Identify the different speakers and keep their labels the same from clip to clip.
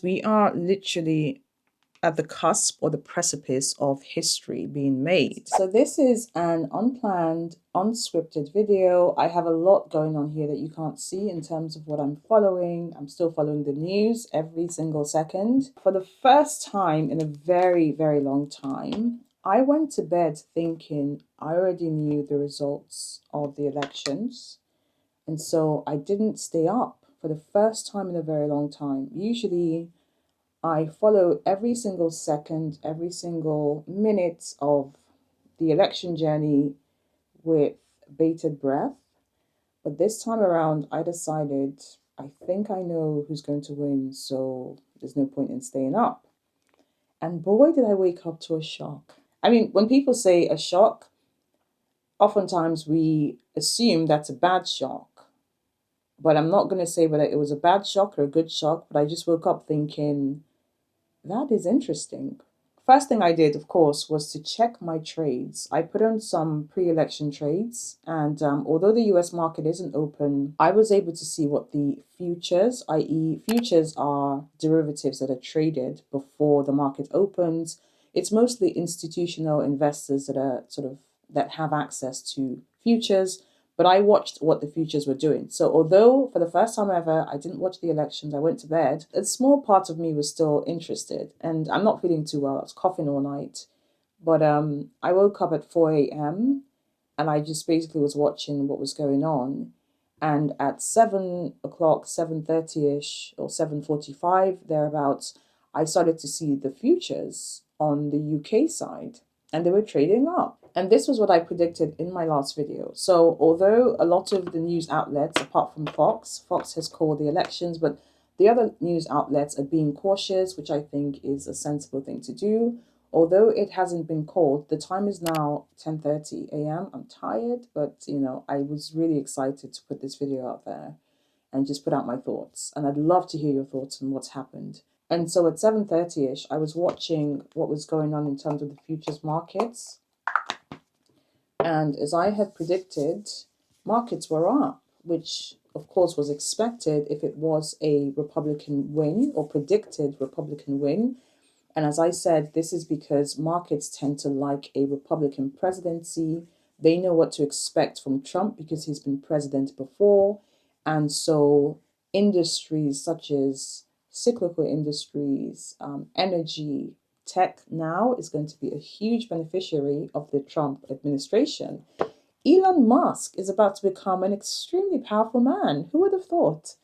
Speaker 1: We are literally at the cusp or the precipice of history being made. So this is an unplanned, unscripted video. I have a lot going on here that you can't see in terms of what I'm following. I'm still following the news every single second. For the first time in a very, very long time, I went to bed thinking I already knew the results of the elections. And so I didn't stay up for the first time in a very long time. Usually I follow every single second, every single minute of the election journey with bated breath. But this time around, I decided I think I know who's going to win, so there's no point in staying up. And boy, did I wake up to a shock. I mean, when people say a shock, oftentimes we assume that's a bad shock. But I'm not going to say whether it was a bad shock or a good shock, but I just woke up thinking, that is interesting. First thing I did, of course, was to check my trades. I put on some pre-election trades, and although the US market isn't open, I was able to see what the futures, i.e. futures are derivatives that are traded before the market opens. It's mostly institutional investors that have access to futures. But I watched what the futures were doing. So although for the first time ever, I didn't watch the elections, I went to bed, a small part of me was still interested. And I'm not feeling too well. I was coughing all night. But I woke up at 4 a.m. and I just basically was watching what was going on. And at 7 o'clock, 7:30-ish or 7:45, thereabouts, I started to see the futures on the UK side. And they were trading up. And this was what I predicted in my last video. So although a lot of the news outlets, apart from Fox has called the elections, but the other news outlets are being cautious, which I think is a sensible thing to do. Although it hasn't been called, the time is now 10:30 a.m. I'm tired, but I was really excited to put this video out there and just put out my thoughts. And I'd love to hear your thoughts on what's happened. And so at 7:30-ish, I was watching what was going on in terms of the futures markets. And as I had predicted, markets were up, which of course was expected if it was a Republican win or predicted Republican win. And as I said, this is because markets tend to like a Republican presidency. They know what to expect from Trump because he's been president before. And so industries such as cyclical industries, energy, tech now is going to be a huge beneficiary of the Trump administration. Elon Musk is about to become an extremely powerful man. Who would have thought?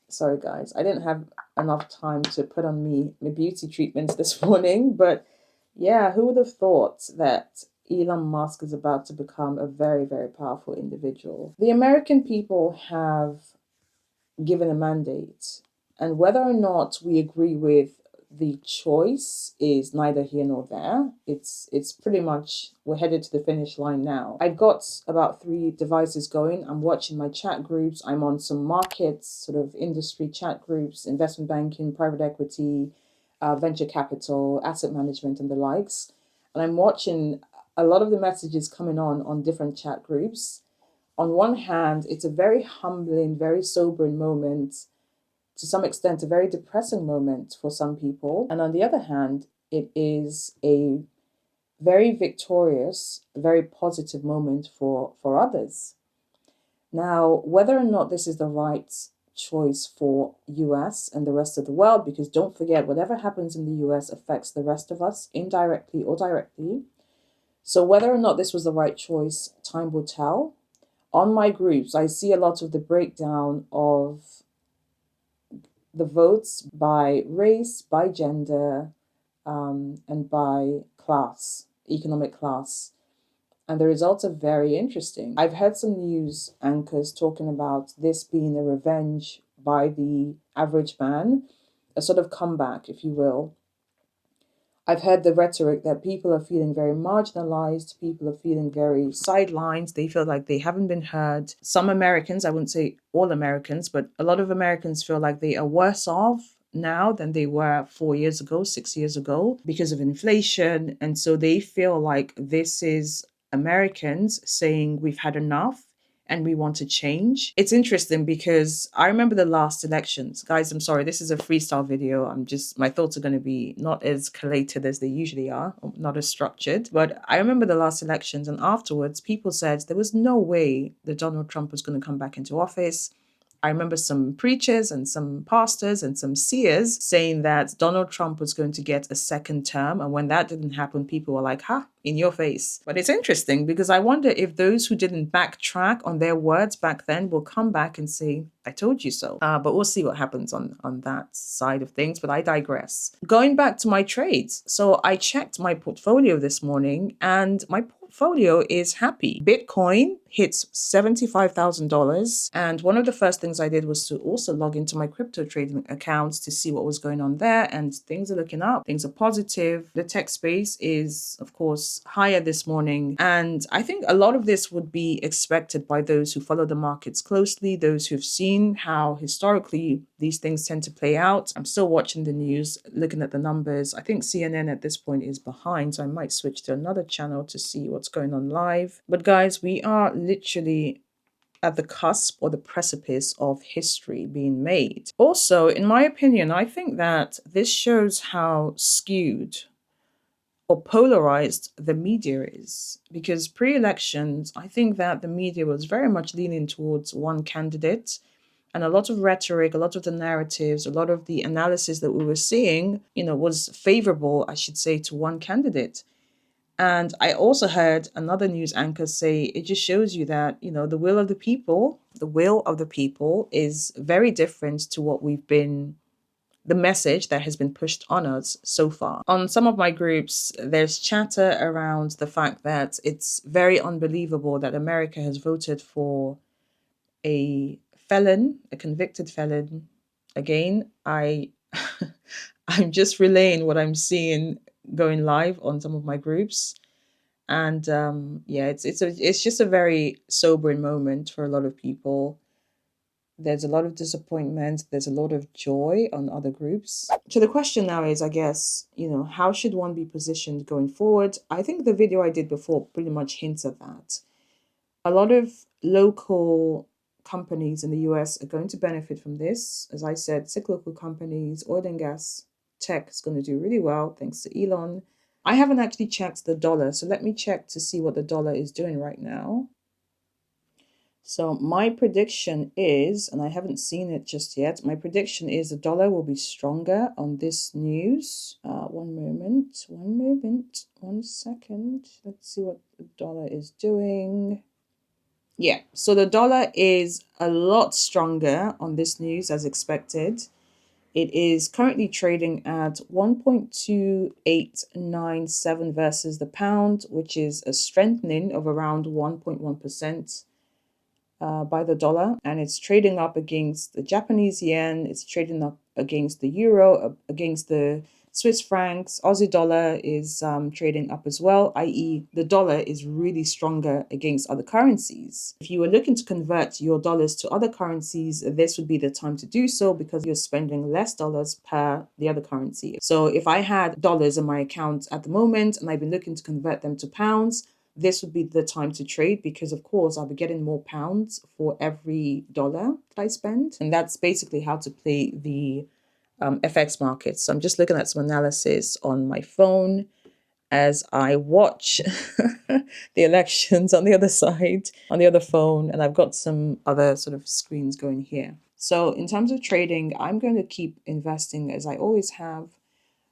Speaker 1: Sorry, guys. I didn't have enough time to put on my beauty treatments this morning. But yeah, who would have thought that Elon Musk is about to become a very, very powerful individual? The American people have given a mandate, and whether or not we agree with the choice is neither here nor there. It's pretty much, we're headed to the finish line now. I've got about 3 devices going. I'm watching my chat groups. I'm on some markets, sort of industry chat groups, investment banking, private equity, venture capital, asset management, and the likes. And I'm watching a lot of the messages coming on different chat groups. On one hand, it's a very humbling, very sobering moment, to some extent, a very depressing moment for some people. And on the other hand, it is a very victorious, very positive moment for others. Now, whether or not this is the right choice for US and the rest of the world, because don't forget, whatever happens in the US affects the rest of us indirectly or directly. So whether or not this was the right choice, time will tell. On my groups, I see a lot of the breakdown of the votes by race, by gender, and by class, economic class. And the results are very interesting. I've heard some news anchors talking about this being a revenge by the average man, a sort of comeback, if you will. I've heard the rhetoric that people are feeling very marginalized, people are feeling very sidelined, they feel like they haven't been heard. Some Americans, I wouldn't say all Americans, but a lot of Americans feel like they are worse off now than they were 4 years ago, 6 years ago, because of inflation. And so they feel like this is Americans saying we've had enough and we want to change. It's interesting because I remember the last elections. Guys, I'm sorry, this is a freestyle video. My thoughts are going to be not as collated as they usually are, or not as structured. But I remember the last elections, and afterwards, people said there was no way that Donald Trump was going to come back into office. I remember some preachers and some pastors and some seers saying that Donald Trump was going to get a second term. And when that didn't happen, people were like, ha, in your face. But it's interesting because I wonder if those who didn't backtrack on their words back then will come back and say, I told you so. But we'll see what happens on that side of things. But I digress. Going back to my trades. So I checked my portfolio this morning and my portfolio is happy. Bitcoin hits $75,000. And one of the first things I did was to also log into my crypto trading accounts to see what was going on there. And things are looking up. Things are positive. The tech space is, of course, higher this morning. And I think a lot of this would be expected by those who follow the markets closely, those who've seen how historically these things tend to play out. I'm still watching the news, looking at the numbers. I think CNN at this point is behind, so I might switch to another channel to see what's going on live. But guys, we are literally at the cusp or the precipice of history being made. Also, in my opinion, I think that this shows how skewed or polarized the media is. Because pre-elections, I think that the media was very much leaning towards one candidate. And a lot of rhetoric, a lot of the narratives, a lot of the analysis that we were seeing, was favorable, I should say, to one candidate. And I also heard another news anchor say it just shows you that, the will of the people is very different to what the message that has been pushed on us so far. On some of my groups, there's chatter around the fact that it's very unbelievable that America has voted for a convicted felon. Again, I'm just relaying what I'm seeing going live on some of my groups. And it's just a very sobering moment for a lot of people. There's a lot of disappointment. There's a lot of joy on other groups. So the question now is, I guess, how should one be positioned going forward? I think the video I did before pretty much hints at that. A lot of local companies in the US are going to benefit from this. As I said, cyclical companies, oil and gas, tech is going to do really well thanks to Elon. I haven't actually checked the dollar, so let me check to see what the dollar is doing right now. So my prediction is, and I haven't seen it just yet, my prediction is the dollar will be stronger on this news. One second. Let's see what the dollar is doing. Yeah, so the dollar is a lot stronger on this news as expected. It is currently trading at 1.2897 versus the pound, which is a strengthening of around 1.1%. By the dollar, and it's trading up against the Japanese yen, it's trading up against the euro, against the Swiss francs. Aussie dollar is trading up as well, i.e. the dollar is really stronger against other currencies. If you were looking to convert your dollars to other currencies, this would be the time to do so because you're spending less dollars per the other currency. So if I had dollars in my account at the moment and I've been looking to convert them to pounds, this would be the time to trade because, of course, I'll be getting more pounds for every dollar that I spend. And that's basically how to play the FX markets. So I'm just looking at some analysis on my phone as I watch the elections on the other side, on the other phone. And I've got some other sort of screens going here. So in terms of trading, I'm going to keep investing as I always have.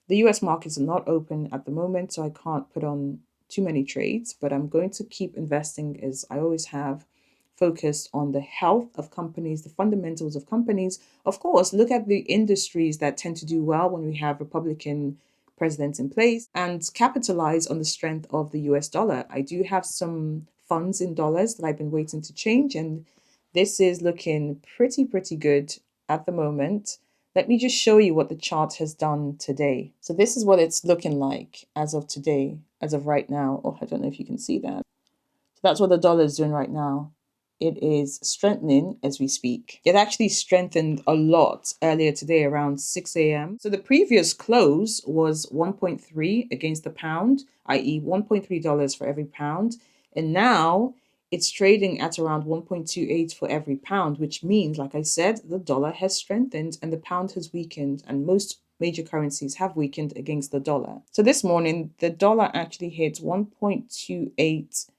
Speaker 1: The US markets are not open at the moment, so I can't put on too many trades, but I'm going to keep investing as I always have, focused on the health of companies, the fundamentals of companies. Of course, look at the industries that tend to do well when we have Republican presidents in place and capitalize on the strength of the US dollar. I do have some funds in dollars that I've been waiting to change, and this is looking pretty good at the moment. Let me just show you what the chart has done today. So this is what it's looking like as of today, as of right now. Oh, I don't know if you can see that. So that's what the dollar is doing right now. It is strengthening as we speak. It actually strengthened a lot earlier today around 6 a.m. So the previous close was 1.3 against the pound, i.e. $1.3 for every pound. And now it's trading at around 1.28 for every pound, which means, like I said, the dollar has strengthened and the pound has weakened, and most major currencies have weakened against the dollar. So this morning, the dollar actually hit 1.2850.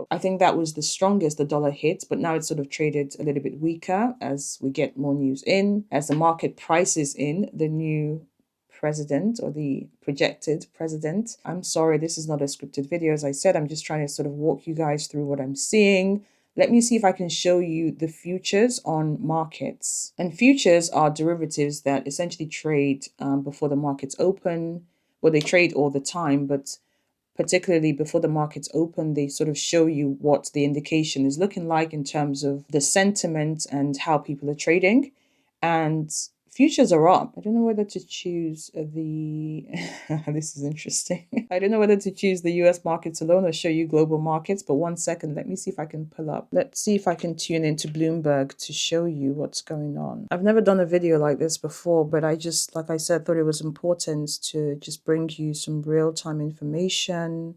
Speaker 1: I think that was the strongest the dollar hit, but now it's sort of traded a little bit weaker as we get more news in, as the market prices in the new president or the projected president. I'm sorry, this is not a scripted video. As I said, I'm just trying to sort of walk you guys through what I'm seeing. Let me see if I can show you the futures on markets. And futures are derivatives that essentially trade before the markets open. Well, they trade all the time, but particularly before the markets open, they sort of show you what the indication is looking like in terms of the sentiment and how people are trading. And futures are up. I don't know whether to choose the, this is interesting. I don't know whether to choose the US markets alone or show you global markets, but one second, let me see if I can pull up. Let's see if I can tune into Bloomberg to show you what's going on. I've never done a video like this before, but I just, like I said, thought it was important to just bring you some real-time information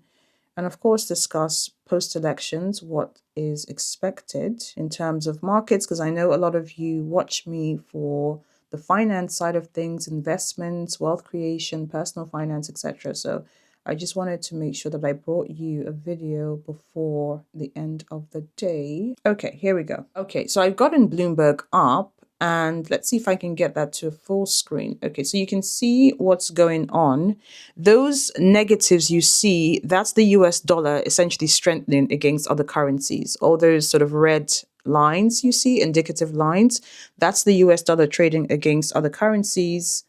Speaker 1: and of course discuss post-elections what is expected in terms of markets, because I know a lot of you watch me for the finance side of things, investments, wealth creation, personal finance, etc. So I just wanted to make sure that I brought you a video before the end of the day. Okay, here we go. Okay, so I've gotten Bloomberg up. And let's see if I can get that to a full screen. Okay, so you can see what's going on. Those negatives you see, that's the US dollar essentially strengthening against other currencies. All those sort of red lines you see, indicative lines, that's the US dollar trading against other currencies.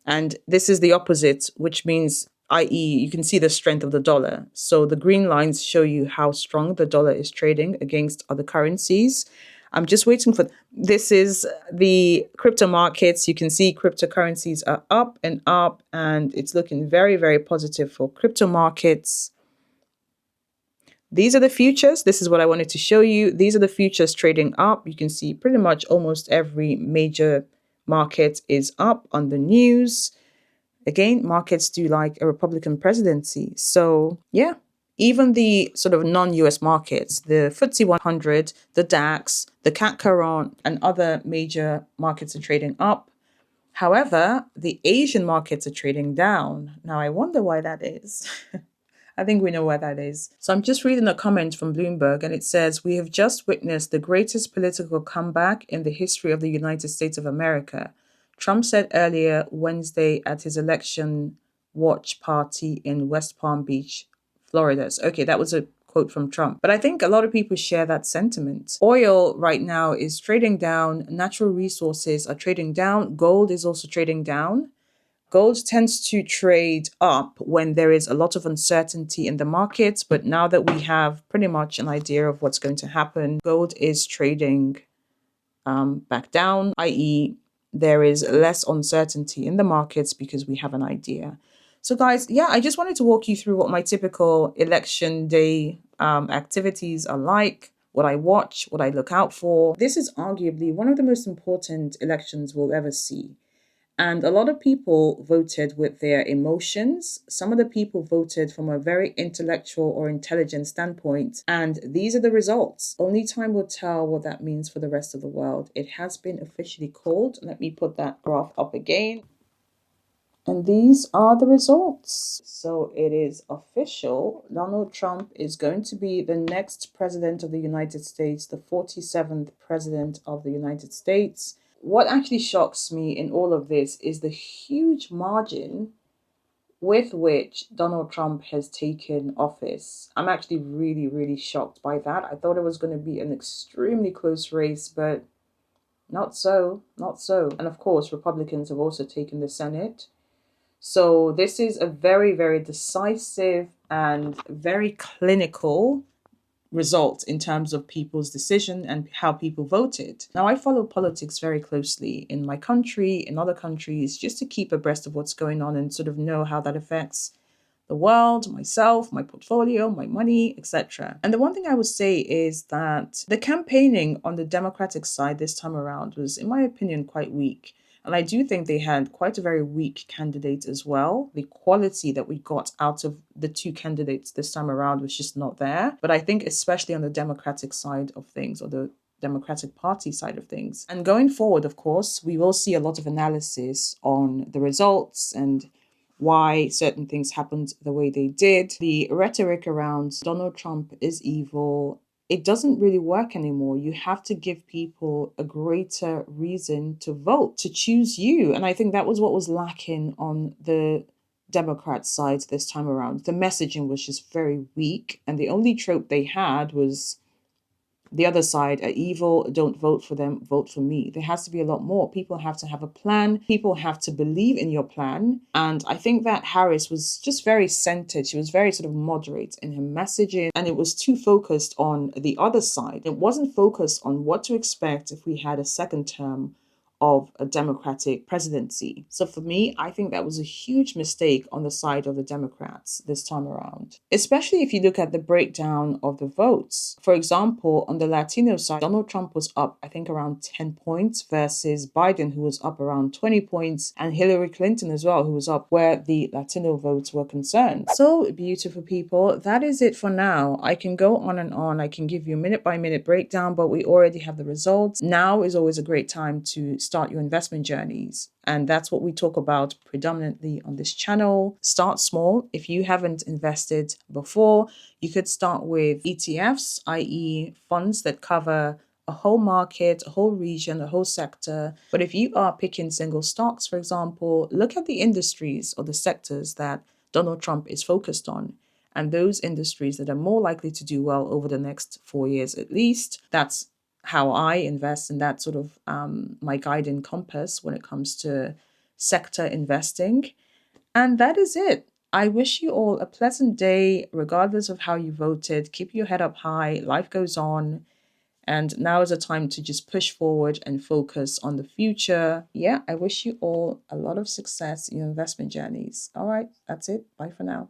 Speaker 1: And this is the opposite, which means, i.e., you can see the strength of the dollar. So the green lines show you how strong the dollar is trading against other currencies. I'm just waiting for, this is the crypto markets. You can see cryptocurrencies are up, and it's looking very, very positive for crypto markets. These are the futures. This is what I wanted to show you. These are the futures trading up. You can see pretty much almost every major market is up on the news. Again, markets do like a Republican presidency. So yeah, even the sort of non-US markets, the FTSE 100, the DAX, the CAC 40, and other major markets are trading up. However, the Asian markets are trading down. Now, I wonder why that is. I think we know why that is. So I'm just reading a comment from Bloomberg, and it says, "We have just witnessed the greatest political comeback in the history of the United States of America," Trump said earlier Wednesday at his election watch party in West Palm Beach, Florida. So, okay, that was a quote from Trump. But I think a lot of people share that sentiment. Oil right now is trading down. Natural resources are trading down. Gold is also trading down. Gold tends to trade up when there is a lot of uncertainty in the markets. But now that we have pretty much an idea of what's going to happen, gold is trading back down, i.e., there is less uncertainty in the markets because we have an idea. So guys, yeah, I just wanted to walk you through what my typical election day activities are like, what I watch, what I look out for. This is arguably one of the most important elections we'll ever see. And a lot of people voted with their emotions. Some of the people voted from a very intellectual or intelligent standpoint. And these are the results. Only time will tell what that means for the rest of the world. It has been officially called. Let me put that graph up again. And these are the results. So it is official. Donald Trump is going to be the next president of the United States, the 47th president of the United States. What actually shocks me in all of this is the huge margin with which Donald Trump has taken office. I'm actually really, really shocked by that. I thought it was going to be an extremely close race, but not so, not so. And of course, Republicans have also taken the Senate. So this is a very, very decisive and very clinical result in terms of people's decision and how people voted. Now, I follow politics very closely in my country, in other countries, just to keep abreast of what's going on and sort of know how that affects the world, myself, my portfolio, my money, etc. And the one thing I would say is that the campaigning on the Democratic side this time around was, in my opinion, quite weak. And I do think they had quite a very weak candidate as well. The quality that we got out of the two candidates this time around was just not there. But I think especially on the Democratic side of things, or the Democratic Party side of things. And going forward, of course, we will see a lot of analysis on the results and why certain things happened the way they did. The rhetoric around Donald Trump is evil, it doesn't really work anymore. You have to give people a greater reason to vote, to choose you. And I think that was what was lacking on the Democrat side this time around. The messaging was just very weak. And the only trope they had was the other side are evil, don't vote for them, vote for me. There has to be a lot more. People have to have a plan. People have to believe in your plan. And I think that Harris was just very centered. She was very sort of moderate in her messaging, and it was too focused on the other side. It wasn't focused on what to expect if we had a second term of a Democratic presidency. So for me, I think that was a huge mistake on the side of the Democrats this time around, especially if you look at the breakdown of the votes. For example, on the Latino side, Donald Trump was up, I think, around 10 points versus Biden, who was up around 20 points, and Hillary Clinton as well, who was up where the Latino votes were concerned. So, beautiful people, that is it for now. I can go on and on. I can give you a minute by minute breakdown, but we already have the results. Now is always a great time to start your investment journeys. And that's what we talk about predominantly on this channel. Start small. If you haven't invested before, you could start with ETFs, i.e. funds that cover a whole market, a whole region, a whole sector. But if you are picking single stocks, for example, look at the industries or the sectors that Donald Trump is focused on. And those industries that are more likely to do well over the next 4 years at least. That's how I invest, and that's sort of my guiding compass when it comes to sector investing. And that is it. I wish you all a pleasant day, regardless of how you voted. Keep your head up high. Life goes on. And now is a time to just push forward and focus on the future. Yeah, I wish you all a lot of success in your investment journeys. All right, that's it. Bye for now.